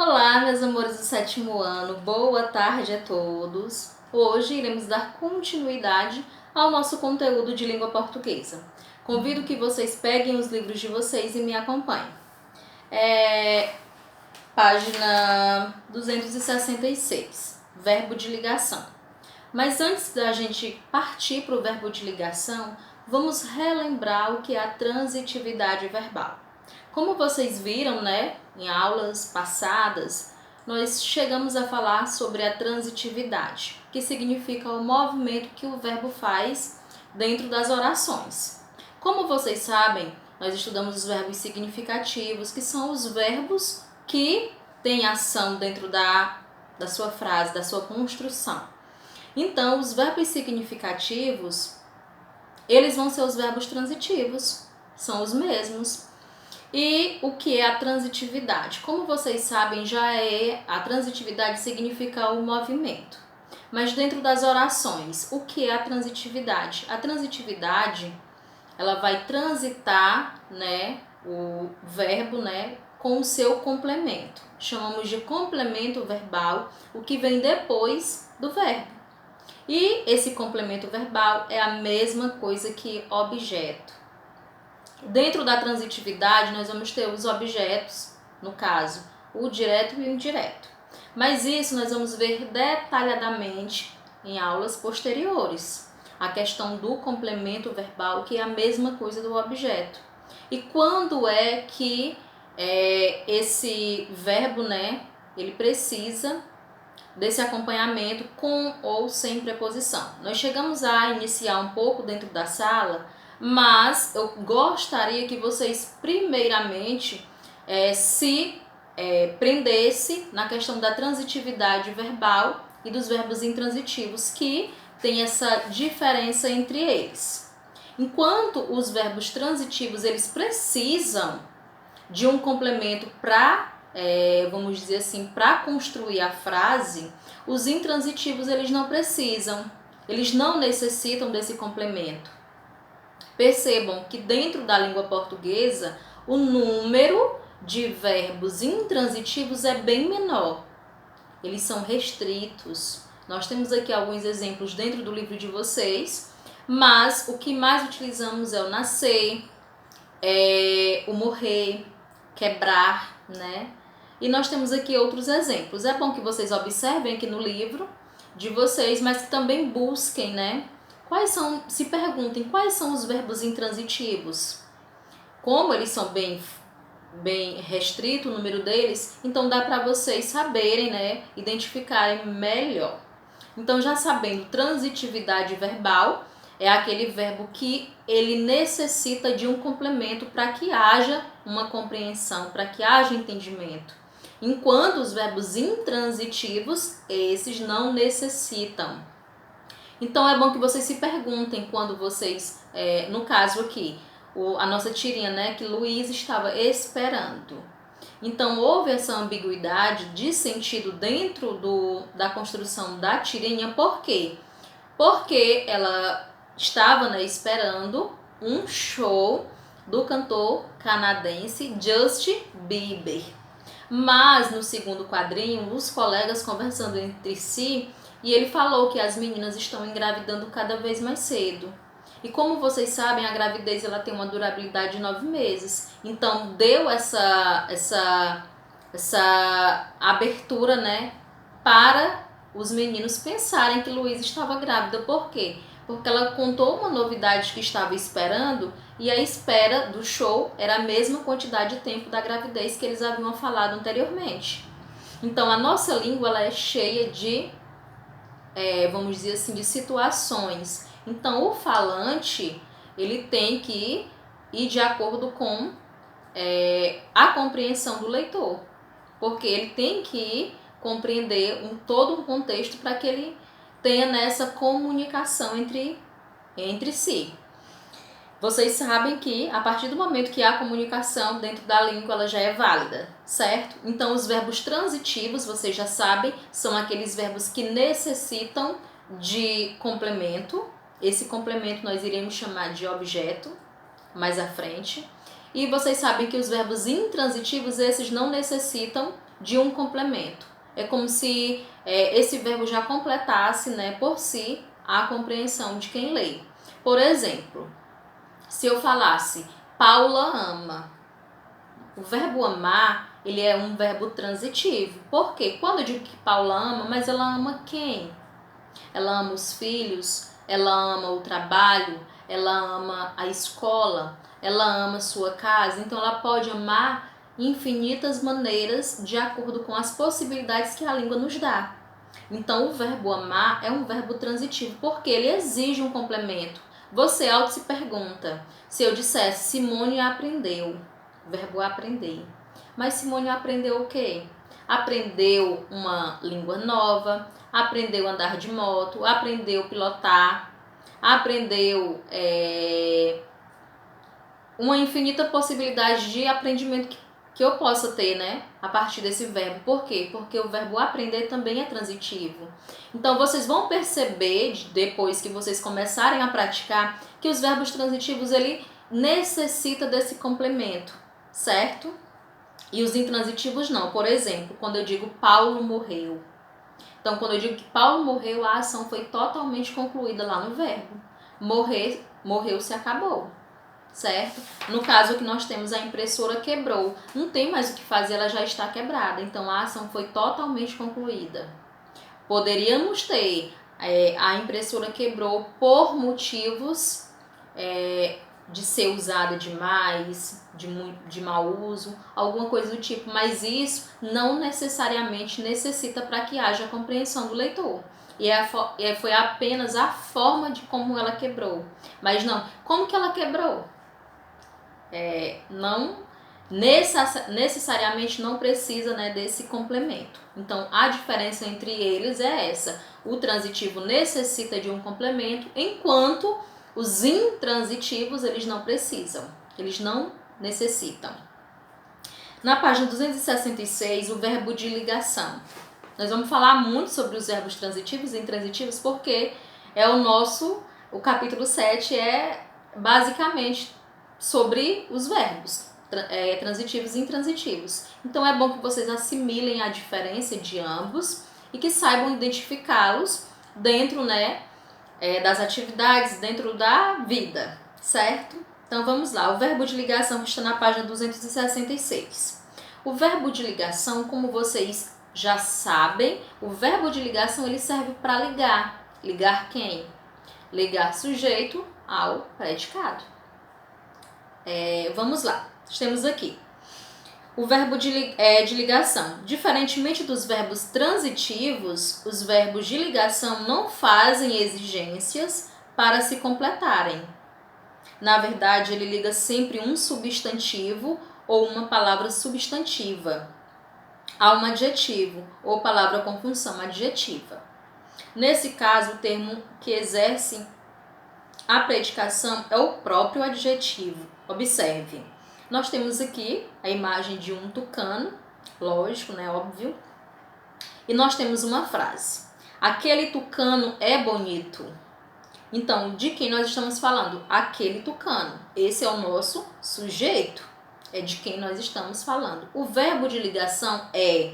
Olá, meus amores do sétimo ano, boa tarde a todos. Hoje iremos dar continuidade ao nosso conteúdo de língua portuguesa. Convido que vocês peguem os livros de vocês e me acompanhem. Página 266, verbo de ligação. Mas antes da gente partir para o verbo de ligação, vamos relembrar o que é a transitividade verbal. Como vocês viram, em aulas passadas, nós chegamos a falar sobre a transitividade, que significa o movimento que o verbo faz dentro das orações. Como vocês sabem, nós estudamos os verbos significativos, que são os verbos que têm ação dentro da sua frase, da sua construção. Então, os verbos significativos, eles vão ser os verbos transitivos, são os mesmos. E o que é a transitividade? Como vocês sabem, a transitividade significa o movimento. Mas dentro das orações, o que é a transitividade? A transitividade, ela vai transitar, o verbo, com o seu complemento. Chamamos de complemento verbal, o que vem depois do verbo. E esse complemento verbal é a mesma coisa que objeto. Dentro da transitividade, nós vamos ter os objetos, no caso, o direto e o indireto. Mas isso nós vamos ver detalhadamente em aulas posteriores. A questão do complemento verbal, que é a mesma coisa do objeto. E quando é que esse verbo, ele precisa desse acompanhamento com ou sem preposição. Nós chegamos a iniciar um pouco dentro da sala, mas eu gostaria que vocês primeiramente se prendesse na questão da transitividade verbal e dos verbos intransitivos, que tem essa diferença entre eles. Enquanto os verbos transitivos, eles precisam de um complemento para, vamos dizer assim, para construir a frase, os intransitivos eles não precisam, eles não necessitam desse complemento. Percebam que dentro da língua portuguesa, o número de verbos intransitivos é bem menor. Eles são restritos. Nós temos aqui alguns exemplos dentro do livro de vocês, mas o que mais utilizamos é o nascer, o morrer, quebrar, E nós temos aqui outros exemplos. É bom que vocês observem aqui no livro de vocês, mas que também busquem, se perguntem quais são os verbos intransitivos. Como eles são bem restrito o número deles, então dá para vocês saberem, identificarem melhor. Então, já sabendo, transitividade verbal é aquele verbo que ele necessita de um complemento para que haja uma compreensão, para que haja entendimento. Enquanto os verbos intransitivos, esses não necessitam. Então, é bom que vocês se perguntem quando vocês, no caso aqui, a nossa tirinha, que Luiz estava esperando. Então, houve essa ambiguidade de sentido dentro da construção da tirinha. Por quê? Porque ela estava esperando um show do cantor canadense Justin Bieber. Mas, no segundo quadrinho, os colegas conversando entre si, e ele falou que as meninas estão engravidando cada vez mais cedo. E como vocês sabem, a gravidez ela tem uma durabilidade de 9 meses. Então, deu essa abertura, para os meninos pensarem que Luísa estava grávida. Por quê? Porque ela contou uma novidade que estava esperando, e a espera do show era a mesma quantidade de tempo da gravidez que eles haviam falado anteriormente. Então, a nossa língua ela é cheia de, vamos dizer assim, de situações. Então, o falante, ele tem que ir de acordo com a compreensão do leitor, porque ele tem que compreender todo um contexto para que ele tenha nessa comunicação entre si. Vocês sabem que a partir do momento que há comunicação dentro da língua, ela já é válida, certo? Então, os verbos transitivos, vocês já sabem, são aqueles verbos que necessitam de complemento. Esse complemento nós iremos chamar de objeto mais à frente. E vocês sabem que os verbos intransitivos, esses não necessitam de um complemento. É como se esse verbo já completasse, né, por si a compreensão de quem lê. Por exemplo, se eu falasse Paula ama, o verbo amar, ele é um verbo transitivo. Por quê? Quando eu digo que Paula ama, mas ela ama quem? Ela ama os filhos, ela ama o trabalho, ela ama a escola, ela ama sua casa. Então ela pode amar infinitas maneiras de acordo com as possibilidades que a língua nos dá. Então o verbo amar é um verbo transitivo porque ele exige um complemento. Você auto se pergunta, se eu dissesse Simone aprendeu, verbo aprender. Mas Simone aprendeu o quê? Aprendeu uma língua nova, aprendeu a andar de moto, aprendeu a pilotar, aprendeu uma infinita possibilidade de aprendimento que eu possa ter, né, a partir desse verbo. Por quê? Porque o verbo aprender também é transitivo. Então, vocês vão perceber, depois que vocês começarem a praticar, que os verbos transitivos, ele necessita desse complemento, certo? E os intransitivos não. Por exemplo, quando eu digo Paulo morreu. Então, quando eu digo que Paulo morreu, a ação foi totalmente concluída lá no verbo. Morreu se acabou, certo? No caso que nós temos, a impressora quebrou. Não tem mais o que fazer, ela já está quebrada. Então, a ação foi totalmente concluída. Poderíamos ter a impressora quebrou por motivos de ser usada demais, de mau uso, alguma coisa do tipo, mas isso não necessariamente necessita para que haja compreensão do leitor. E foi apenas a forma de como ela quebrou. Mas não, como que ela quebrou? Não necessariamente não precisa, né, desse complemento. Então, a diferença entre eles é essa. O transitivo necessita de um complemento, enquanto os intransitivos, eles não precisam, eles não necessitam. Na página 266, o verbo de ligação. Nós vamos falar muito sobre os verbos transitivos e intransitivos, porque o capítulo 7 é basicamente sobre os verbos transitivos e intransitivos. Então é bom que vocês assimilem a diferença de ambos e que saibam identificá-los dentro, né, das atividades, dentro da vida, certo? Então vamos lá, o verbo de ligação está na página 266. O verbo de ligação, como vocês já sabem, o verbo de ligação ele serve para ligar. Ligar quem? Ligar sujeito ao predicado. Vamos lá, temos aqui o verbo de ligação. Diferentemente dos verbos transitivos, os verbos de ligação não fazem exigências para se completarem. Na verdade, ele liga sempre um substantivo ou uma palavra substantiva a um adjetivo ou palavra com função adjetiva. Nesse caso, o termo que exerce a predicação é o próprio adjetivo. Observe. Nós temos aqui a imagem de um tucano, lógico, né, óbvio. E nós temos uma frase. Aquele tucano é bonito. Então, de quem nós estamos falando? Aquele tucano. Esse é o nosso sujeito. É de quem nós estamos falando. O verbo de ligação é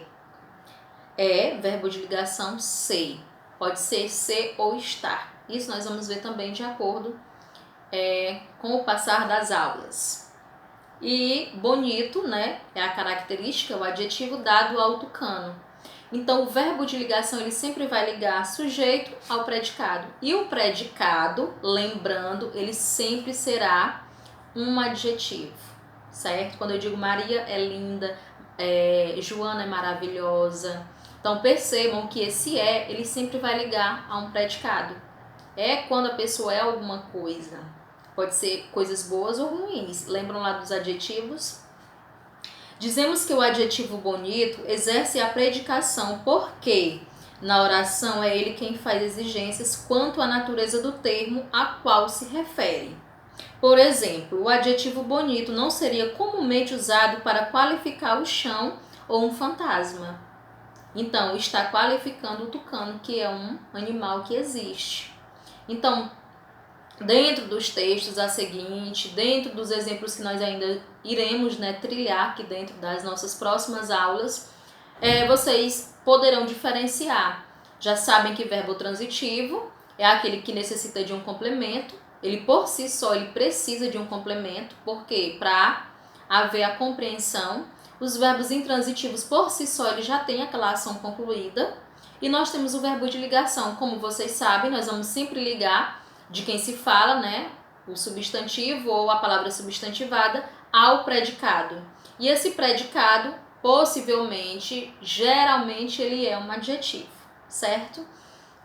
verbo de ligação ser. Pode ser ser ou estar. Isso nós vamos ver também de acordo com o passar das aulas. E bonito, né, é a característica, o adjetivo dado ao tucano. Então, o verbo de ligação ele sempre vai ligar sujeito ao predicado. E o predicado, lembrando, ele sempre será um adjetivo, certo? Quando eu digo Maria é linda, Joana é maravilhosa. Então, percebam que esse ele sempre vai ligar a um predicado. É quando a pessoa é alguma coisa. Pode ser coisas boas ou ruins. Lembram lá dos adjetivos? Dizemos que o adjetivo bonito exerce a predicação porque na oração é ele quem faz exigências quanto à natureza do termo a qual se refere. Por exemplo, o adjetivo bonito não seria comumente usado para qualificar o chão ou um fantasma. Então, está qualificando o tucano, que é um animal que existe. Então, dentro dos textos a seguinte, dentro dos exemplos que nós ainda iremos, né, trilhar aqui dentro das nossas próximas aulas, vocês poderão diferenciar. Já sabem que verbo transitivo é aquele que necessita de um complemento. Ele por si só ele precisa de um complemento, porque para haver a compreensão, os verbos intransitivos por si só ele já tem aquela ação concluída. E nós temos o verbo de ligação. Como vocês sabem, nós vamos sempre ligar de quem se fala, né, o substantivo ou a palavra substantivada ao predicado. E esse predicado, possivelmente, geralmente ele é um adjetivo, certo?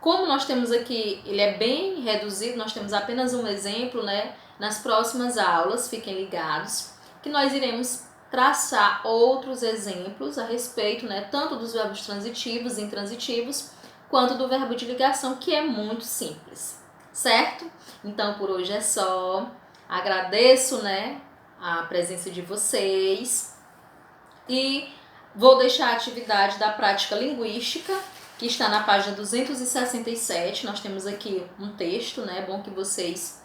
Como nós temos aqui, ele é bem reduzido, nós temos apenas um exemplo, né? Nas próximas aulas, fiquem ligados, que nós iremos traçar outros exemplos a respeito, né, tanto dos verbos transitivos e intransitivos, quanto do verbo de ligação, que é muito simples, certo? Então, por hoje é só. Agradeço, né, a presença de vocês e vou deixar a atividade da prática linguística, que está na página 267. Nós temos aqui um texto, né? É bom que vocês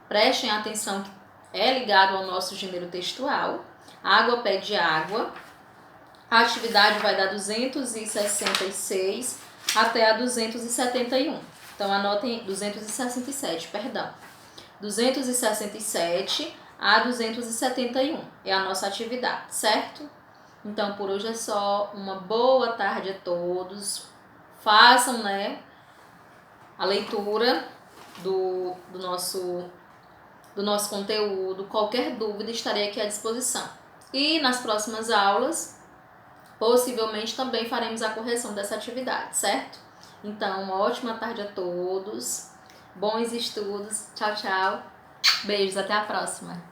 prestem atenção, que é ligado ao nosso gênero textual. Água pede água. A atividade vai da 266 até a 271. Então, anotem 267, perdão. 267 a 271 é a nossa atividade, certo? Então, por hoje é só. Uma boa tarde a todos. Façam, né, a leitura do nosso conteúdo. Qualquer dúvida, estarei aqui à disposição. E nas próximas aulas, possivelmente também faremos a correção dessa atividade, certo? Então, uma ótima tarde a todos. Bons estudos. Tchau, tchau. Beijos, até a próxima.